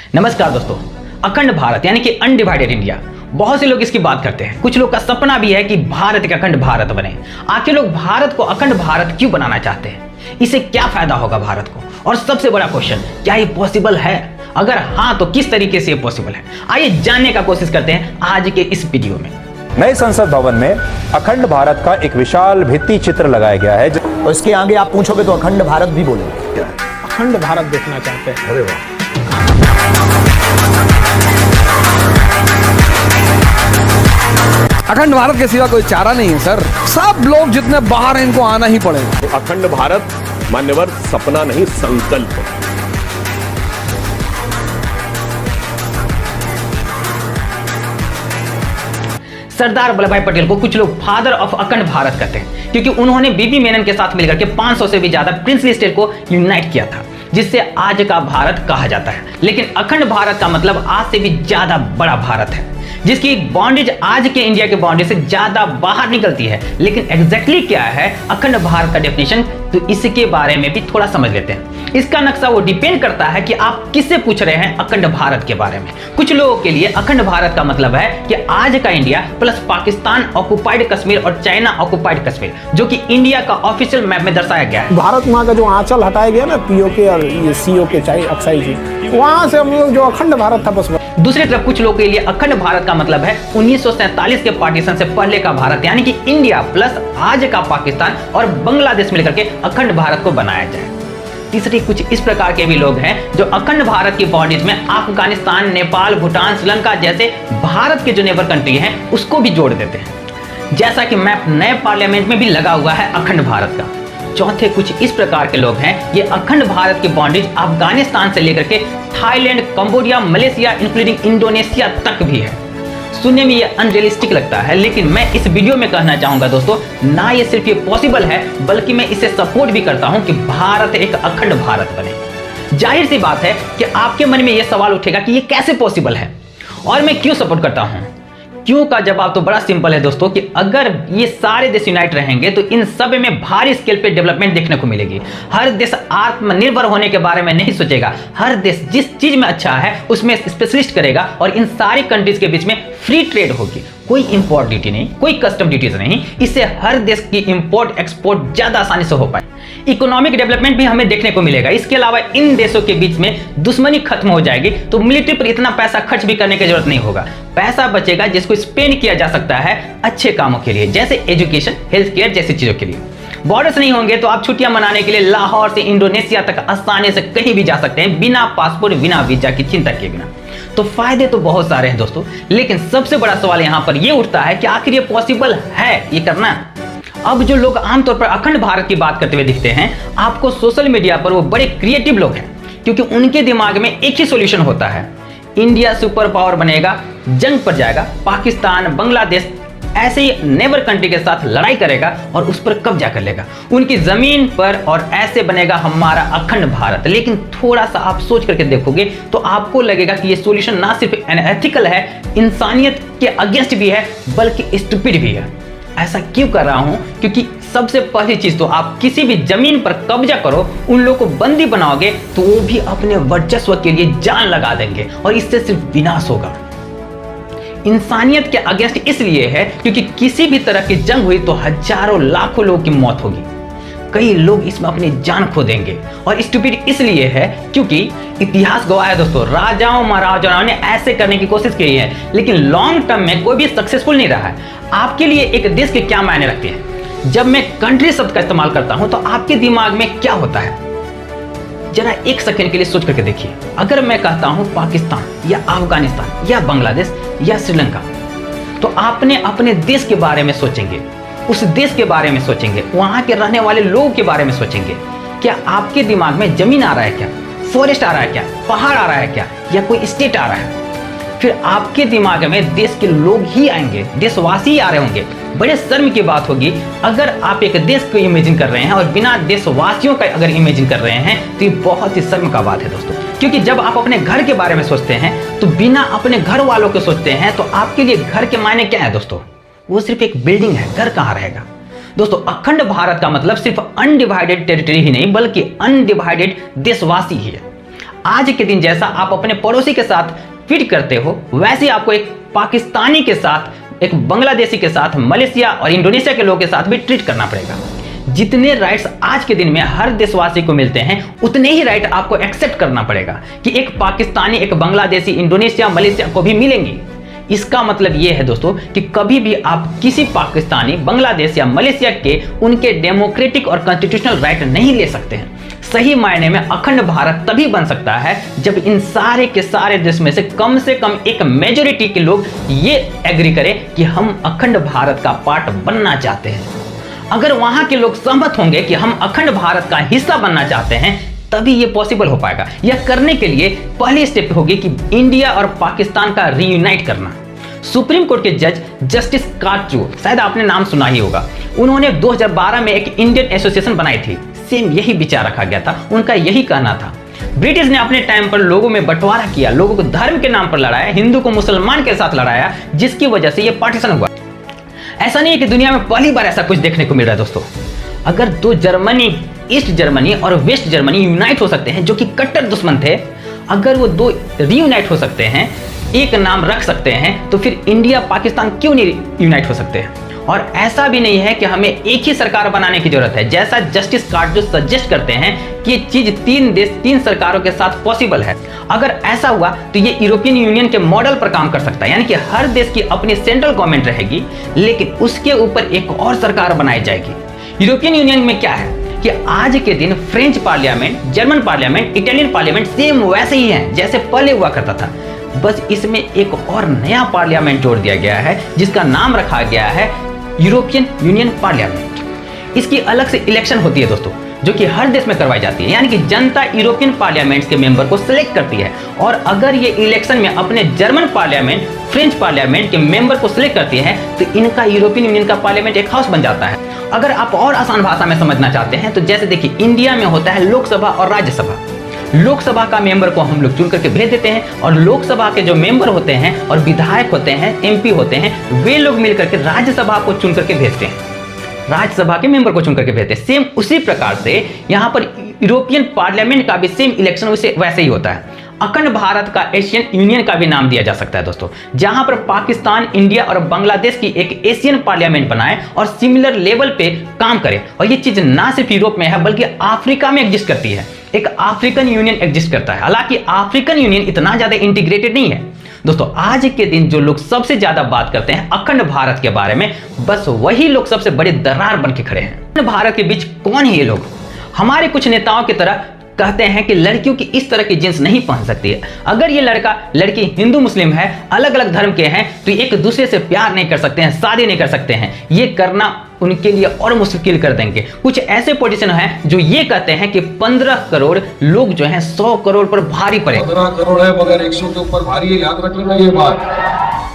नमस्कार दोस्तों, अखंड भारत यानी कि अनडिवाइडेड इंडिया, बहुत से लोग इसकी बात करते हैं। कुछ लोग का सपना भी है कि भारत एक अखंड भारत बने। आखिर लोग भारत को अखंड भारत क्यों बनाना चाहते हैं? इससे क्या फायदा होगा भारत को? और सबसे बड़ा क्वेश्चन, क्या ये पॉसिबल है? अगर हाँ तो किस तरीके से ये पॉसिबल है? आइए जानने का कोशिश करते हैं आज के इस वीडियो में। नए संसद भवन में अखंड भारत का एक विशाल भित्ति चित्र लगाया गया है। और इसके आगे आप पूछोगे तो अखंड भारत भी बोलेंगे। अखंड भारत देखना चाहते हैं। अरे वाह, अखंड भारत के सिवा कोई चारा नहीं है सर। सब लोग जितने बाहर हैं इनको आना ही पड़ेगा। अखंड भारत मान्यवर सपना नहीं संकल्प। सरदार वल्लभ भाई पटेल को कुछ लोग फादर ऑफ अखंड भारत कहते हैं, क्योंकि उन्होंने बीबी मेनन के साथ मिलकर के 500 से भी ज्यादा प्रिंसली स्टेट को यूनाइट किया था, जिससे आज का भारत कहा जाता है। लेकिन अखंड भारत का मतलब आज से भी ज्यादा बड़ा भारत है, जिसकी बाउंड्रीज आज के इंडिया के बाउंड्री से ज्यादा बाहर निकलती है। लेकिन एग्जैक्टली क्या है अखंड भारत का डेफिनेशन, तो इसके बारे में भी थोड़ा समझ लेते हैं। इसका नक्शा वो डिपेंड करता है कि आप किससे पूछ रहे हैं अखंड भारत के बारे में। कुछ लोगों के लिए अखंड भारत का मतलब है कि आज का India plus Pakistan occupied Kashmir और चाइना ऑक्युपाइड कश्मीर, जो कि इंडिया का ऑफिशियल मैप में दर्शाया गया है। भारत माँ का जो आंचल हटाया गया ना, पीओके और ये सीओके अक्साई जी, वहां से हम लोग जो अखंड भारत था बस। दूसरी तरफ कुछ लोगों के लिए अखंड भारत का मतलब है 1947 के पार्टीशन से पहले का भारत, यानी कि इंडिया प्लस आज का पाकिस्तान और बांग्लादेश मिलकर के अखंड भारत को बनाया जाए। तीसरी कुछ इस प्रकार के भी लोग हैं जो अखंड भारत की बॉर्डर्स में अफगानिस्तान, नेपाल, भूटान, श्रीलंका जैसे भारत के जो नेबर कंट्री हैं उसको भी जोड़ देते हैं, जैसा कि मैप नए पार्लियामेंट में भी लगा हुआ है अखंड भारत का। चौथे कुछ इस प्रकार के लोग हैं, ये अखंड भारत की बाउंड्रीज अफगानिस्तान से लेकर के Thailand, Cambodia, Malaysia including Indonesia तक भी है। सुनने में ये अनरियलिस्टिक लगता है, लेकिन मैं इस वीडियो में कहना चाहूंगा दोस्तों, ना ये सिर्फ ये पॉसिबल है बल्कि मैं इसे सपोर्ट भी करता हूं कि भारत एक अखंड भारत बने। जाहिर सी बात है कि आपके मन में ये सवाल उठेगा कि ये कैसे पॉसिबल है और मैं क्यों सपोर्ट करता हूं। क्यों का जवाब तो बड़ा सिंपल है दोस्तों, कि अगर ये सारे देश यूनाइट रहेंगे तो इन सब में भारी स्केल पे डेवलपमेंट देखने को मिलेगी। हर देश आत्मनिर्भर होने के बारे में नहीं सोचेगा, हर देश जिस चीज में अच्छा है उसमें स्पेशलिस्ट करेगा और इन सारी कंट्रीज के बीच में फ्री ट्रेड होगी। कोई इंपोर्ट ड्यूटी नहीं, कोई कस्टम ड्यूटीज नहीं, इससे हर देश की इंपोर्ट एक्सपोर्ट ज्यादा आसानी से हो पाए। इकोनॉमिक डेवलपमेंट भी हमें देखने को मिलेगा। इसके अलावा इन देशों के बीच में दुश्मनी खत्म हो जाएगी, तो मिलिट्री पर इतना पैसा खर्च भी करने की जरूरत नहीं होगा। पैसा बचेगा जिसको स्पेंड किया जा सकता है अच्छे कामों के लिए, जैसे एजुकेशन, हेल्थ केयर जैसी चीजों के लिए। बॉर्डर्स नहीं होंगे तो आप छुट्टियां मनाने के लिए लाहौर से इंडोनेशिया तक आसानी से कहीं भी जा सकते हैं, बिना पासपोर्ट, बिना वीजा की चिंता किए बिना। तो फायदे तो बहुत सारे हैं दोस्तों, लेकिन सबसे बड़ा सवाल यहां पर यह उठता है कि आखिर ये पॉसिबल है ये करना? अब जो लोग आमतौर पर अखंड भारत की बात करते हुए दिखते हैं आपको सोशल मीडिया पर, वो बड़े क्रिएटिव लोग हैं, क्योंकि उनके दिमाग में एक ही सॉल्यूशन होता है, इंडिया सुपर पावर बनेगा, जंग पर जाएगा, पाकिस्तान, बांग्लादेश ऐसे ही नेबर कंट्री के साथ लड़ाई करेगा और उस पर कब्जा कर लेगा उनकी जमीन पर, और ऐसे बनेगा हमारा अखंड भारत। लेकिन थोड़ा सा आप सोच करके देखोगे तो आपको लगेगा कि ये सॉल्यूशन ना सिर्फ अनएथिकल है, इंसानियत के अगेंस्ट भी है, बल्कि स्टूपिड भी है। ऐसा क्यों कर रहा हूं? क्योंकि सबसे पहली चीज तो आप किसी भी जमीन पर कब्जा करो, उन लोगों को बंदी बनाओगे तो वो भी अपने वर्चस्व के लिए जान लगा देंगे और इससे सिर्फ विनाश होगा। इंसानियत के अगेंस्ट इसलिए है क्योंकि किसी भी तरह की जंग हुई तो हजारों लाखों लोगों की मौत होगी, कई लोग इसमें अपनी जान खो देंगे। और स्टूपिड इसलिए है क्योंकि इतिहास गवाह है दोस्तों, राजाओं महाराजाओं ने ऐसे करने की कोशिश की है, लेकिन लॉन्ग टर्म में कोई भी सक्सेसफुल नहीं रहा है। आपके लिए एक देश के क्या मायने रखते हैं? जब मैं कंट्री शब्द का इस्तेमाल करता हूं तो आपके दिमाग में क्या होता है? जरा एक सेकंड के लिए सोच करके देखिए। अगर मैं कहता हूं पाकिस्तान या अफगानिस्तान या बांग्लादेश या श्रीलंका, तो आपने अपने देश के बारे में सोचेंगे, उस देश के बारे में सोचेंगे, वहां के रहने वाले लोगों के बारे में सोचेंगे। क्या आपके दिमाग में जमीन आ रहा है क्या, फॉरेस्ट आ रहा है क्या, पहाड़ आ रहा है क्या, या कोई स्टेट आ रहा है? फिर आपके दिमाग में देश के लोग ही आएंगे, देशवासी आ रहे होंगे। बड़े शर्म की बात होगी अगर आप एक देश को इमेजिन कर रहे हैं और बिना देशवासियों का अगर इमेजिन कर रहे हैं, तो ये बहुत ही शर्म का बात है दोस्तों। क्योंकि जब आप अपने घर के बारे में सोचते हैं तो बिना अपने घर वालों को सोचते हैं, तो आपके लिए घर के मायने क्या है दोस्तों? वो सिर्फ एक बिल्डिंग है, घर कहाँ रहेगा? दोस्तों अखंड भारत का मतलब सिर्फ अनडिवाइडेड टेरिटरी ही नहीं बल्कि अनडिवाइडेड देशवासी ही है। आज के दिन जैसा आप अपने पड़ोसी के साथ ट्रीट करते हो, वैसे आपको एक पाकिस्तानी के साथ, एक बांग्लादेशी के साथ, मलेशिया और इंडोनेशिया के लोगों के साथ भी ट्रीट करना पड़ेगा। जितने राइट्स आज के दिन में हर देशवासी को मिलते हैं, उतने ही राइट आपको एक्सेप्ट करना पड़ेगा कि एक पाकिस्तानी, एक बांग्लादेशी, इंडोनेशिया, मलेशिया को भी मिलेंगे। इसका मतलब यह है दोस्तों कि कभी भी आप किसी पाकिस्तानी, बांग्लादेश या मलेशिया के उनके डेमोक्रेटिक और कॉन्स्टिट्यूशनल राइट नहीं ले सकते हैं। सही मायने में अखंड भारत तभी बन सकता है जब इन सारे के सारे देश में से कम एक मेजॉरिटी के लोग ये एग्री करें कि हम अखंड भारत का पार्ट बनना चाहते हैं। अगर वहां के लोग सहमत होंगे कि हम अखंड भारत का हिस्सा बनना चाहते हैं, तभी ये पॉसिबल हो पाएगा। यह करने के लिए पहली स्टेप होगी कि इंडिया और पाकिस्तान का रीयूनाइट करना। सुप्रीम कोर्ट के जज जस्टिस काटजू, शायद आपने नाम सुना ही होगा, उन्होंने 2012 में एक इंडियन एसोसिएशन बनाई थी। सेम यही विचार रखा गया था, उनका यही कहना था। ब्रिटिश ने अपने टाइम पर लोगों में बंटवारा किया, लोगों को धर्म के नाम पर लड़ाया, हिंदू को मुसलमान के साथ लड़ाया, जिसकी वजह से यह पार्टीशन हुआ। ऐसा नहीं है कि दुनिया में पहली बार ऐसा कुछ देखने को मिल रहा है दोस्तों। अगर दो जर्मनी, ईस्ट जर्मनी और वेस्ट जर्मनी यूनाइट हो सकते हैं, जो कि कट्टर दुश्मन थे, अगर वो दो रीयूनाइट हो सकते हैं, एक नाम रख सकते हैं, तो फिर इंडिया पाकिस्तान क्यों नहीं यूनाइट हो सकते हैं? और ऐसा भी नहीं है कि हमें एक ही सरकार बनाने की जरूरत है, जैसा जस्टिस काटजू सजेस्ट करते हैं कि ये चीज 3 देश 3 सरकारों के साथ पॉसिबल है। अगर ऐसा हुआ तो ये यूरोपियन यूनियन के मॉडल पर काम कर सकता है, यानी कि हर देश की अपनी सेंट्रल गवर्नमेंट रहेगी, लेकिन उसके ऊपर एक और सरकार बनाई जाएगी। यूरोपियन यूनियन में क्या है कि आज के दिन French parliament, German parliament, Italian parliament same वैसे ही है जैसे पहले हुआ करता था। बस इसमें एक और नया पार्लियामेंट जोड़ दिया गया है, जिसका नाम रखा गया है यूरोपियन यूनियन पार्लियामेंट। इसकी अलग से इलेक्शन होती है दोस्तों, जो कि हर देश में करवाई जाती है, यानी कि जनता यूरोपियन पार्लियामेंट के मेंबर को सिलेक्ट करती है। और अगर ये इलेक्शन में अपने जर्मन पार्लियामेंट, फ्रेंच पार्लियामेंट के मेंबर को सिलेक्ट करती है, तो इनका यूरोपियन यूनियन का पार्लियामेंट एक हाउस बन जाता है। अगर आप और आसान भाषा में समझना चाहते हैं, तो जैसे देखिए, इंडिया में होता है लोकसभा और राज्यसभा। लोकसभा का मेंबर को हम लोग चुन करके भेज देते हैं, और लोकसभा के जो मेंबर होते हैं और विधायक होते हैं, एमपी होते हैं, वे लोग मिलकर के राज्यसभा को चुन करके भेजते हैं, राज्यसभा के मेंबर को चुन करके भेजते हैं। सेम उसी प्रकार से यहाँ पर यूरोपियन पार्लियामेंट का भी सेम इलेक्शन वैसे ही होता है। अखंड भारत का एशियन यूनियन का भी नाम दिया जा सकता है दोस्तों, जहां पर पाकिस्तान, इंडिया और बांग्लादेश की एक एशियन पार्लियामेंट बनाए और सिमिलर लेवल पे काम करे। और ये चीज ना सिर्फ यूरोप में है, बल्कि अफ्रीका में एग्जिस्ट करती है। एक अफ्रीकन यूनियन एग्जिस्ट करता है। हालांकि अफ्रीकन यूनियन इतना ज्यादा इंटीग्रेटेड नहीं है दोस्तों। आज के दिन जो लोग सबसे ज्यादा बात करते हैं अखंड भारत के बारे में, बस वही लोग सबसे बड़े दरार बन के खड़े हैं। अखंड भारत के बीच कौन है ये लोग? हमारे कुछ नेताओं की तरह कहते हैं कि लड़कियों की इस तरह की जींस नहीं पहन सकती है। अगर ये लड़का लड़की हिंदू मुस्लिम है, अलग अलग धर्म के हैं, तो एक दूसरे से प्यार नहीं कर सकते हैं, शादी नहीं कर सकते हैं। ये करना उनके लिए और मुश्किल कर देंगे। कुछ ऐसे पॉलिटिशियन हैं जो ये कहते हैं कि 15 करोड़ लोग जो हैं 100 करोड़ पर भारी पड़े। 15 करोड़ है मगर 100 के ऊपर भारी है, याद रख लेना ये बात।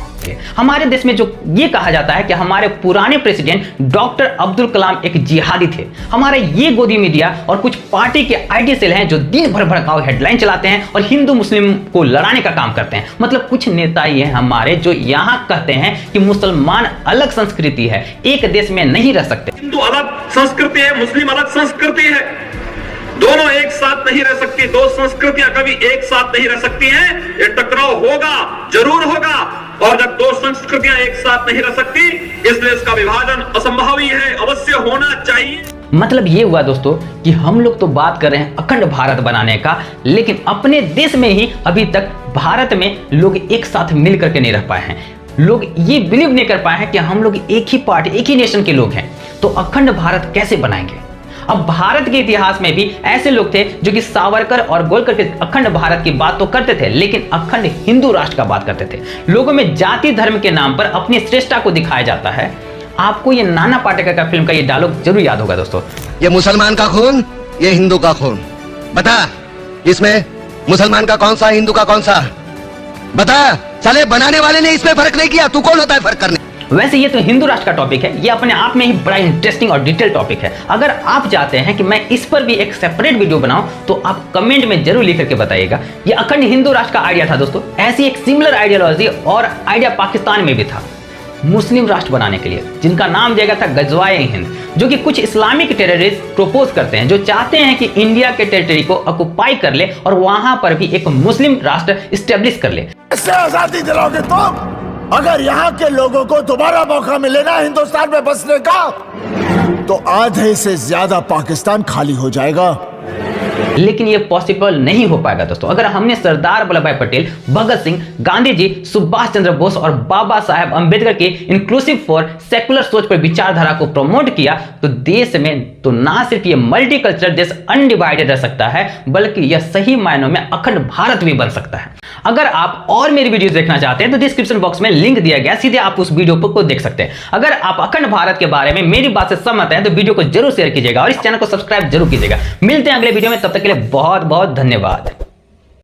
हमारे देश में जो ये कहा जाता है कि हमारे पुराने प्रेसिडेंट डॉक्टर अब्दुल कलाम एक जिहादी थे। हमारे ये गोदी मीडिया और कुछ पार्टी के आईटी सेल हैं जो दिन भर भड़काऊ हेडलाइन चलाते हैं और हिंदू मुस्लिम को लड़ाने का काम करते हैं। मतलब कुछ नेता ही हैं हमारे जो यहाँ कहते हैं कि मुसलमान अलग संस्कृति है, एक देश में नहीं रह सकते। हिंदू अलग संस्कृति है, मुस्लिम अलग संस्कृति है, दोनों एक साथ नहीं रह सकती। दो संस्कृतियां कभी एक साथ नहीं रह सकती हैं। ये टकराव होगा, जरूर होगा। और जब दो संस्कृतियां एक साथ नहीं रह सकती, इसलिए इसका विभाजन असंभव ही है, अवश्य होना चाहिए। मतलब ये हुआ दोस्तों कि हम लोग तो बात कर रहे हैं अखंड भारत बनाने का, लेकिन अपने देश में ही अभी तक भारत में लोग एक साथ मिल करके नहीं रह पाए हैं। लोग ये बिलीव नहीं कर पाए हैं कि हम लोग एक ही पार्टी, एक ही नेशन के लोग हैं। तो अखंड भारत कैसे बनाएंगे? अब भारत के इतिहास में भी ऐसे लोग थे जो कि सावरकर और गोलकर के अखंड भारत की बात तो करते थे, लेकिन अखंड हिंदू राष्ट्र का बात करते थे। लोगों में जाति धर्म के नाम पर अपनी श्रेष्ठता को दिखाया जाता है। आपको ये नाना पाटेकर का फिल्म का ये डायलॉग जरूर याद होगा दोस्तों। ये मुसलमान का खून, ये हिंदू का खून, बता इसमें मुसलमान का कौन सा, हिंदू का कौन सा, बता। साले बनाने वाले ने इसमें फर्क नहीं किया, तू कौन होता है फर्क करने? वैसे ये तो हिंदू राष्ट्र का टॉपिक है, ये अपने आप में ही बड़ा इंटरेस्टिंग और डिटेल टॉपिक है। अगर आप चाहते हैं कि मैं इस पर भी एक सेपरेट वीडियो बनाऊं, तो आप कमेंट में जरूर लिख करके बताइएगा। ये अखंड हिंदू राष्ट्र का आइडिया था दोस्तों। ऐसी एक सिमिलर आइडियोलॉजी और आइडिया पाकिस्तान में भी था। मुस्लिम राष्ट्र बनाने के लिए, जिनका नाम दिया गया था गजवाए हिंद, जो कि कुछ इस्लामिक टेररिस्ट प्रपोज करते हैं, जो चाहते हैं कि इंडिया के टेरिटरी को ऑक्युपाई कर ले और वहां पर भी एक मुस्लिम राष्ट्र स्टेब्लिश कर ले। इससे आजादी दिलाओगे तुम? अगर यहाँ के लोगों को दोबारा मौका मिले ना हिंदुस्तान में बसने का, तो आधे से ज्यादा पाकिस्तान खाली हो जाएगा। लेकिन ये पॉसिबल नहीं हो पाएगा दोस्तों। अगर हमने सरदार वल्लभ भाई पटेल, भगत सिंह, गांधी जी, सुभाष चंद्र बोस और बाबा साहेब अंबेडकर के इंक्लूसिव फॉर सेकुलर सोच पर विचारधारा को प्रमोट किया, तो देश में तो ना सिर्फ ये मल्टीकल्चरल देश अनडिवाइडेड रह सकता है, बल्कि यह सही मायनों में अखंड भारत भी बन सकता है। अगर आप और मेरी वीडियोस देखना चाहते हैं तो डिस्क्रिप्शन बॉक्स में लिंक दिया गया, सीधे आप उस वीडियो को देख सकते हैं। अगर आप अखंड भारत के बारे में मेरी बात से सहमत हैं तो वीडियो को जरूर शेयर कीजिएगा और इस चैनल को सब्सक्राइब जरूर कीजिएगा। मिलते हैं अगले वीडियो में, तब तक के लिए बहुत बहुत धन्यवाद।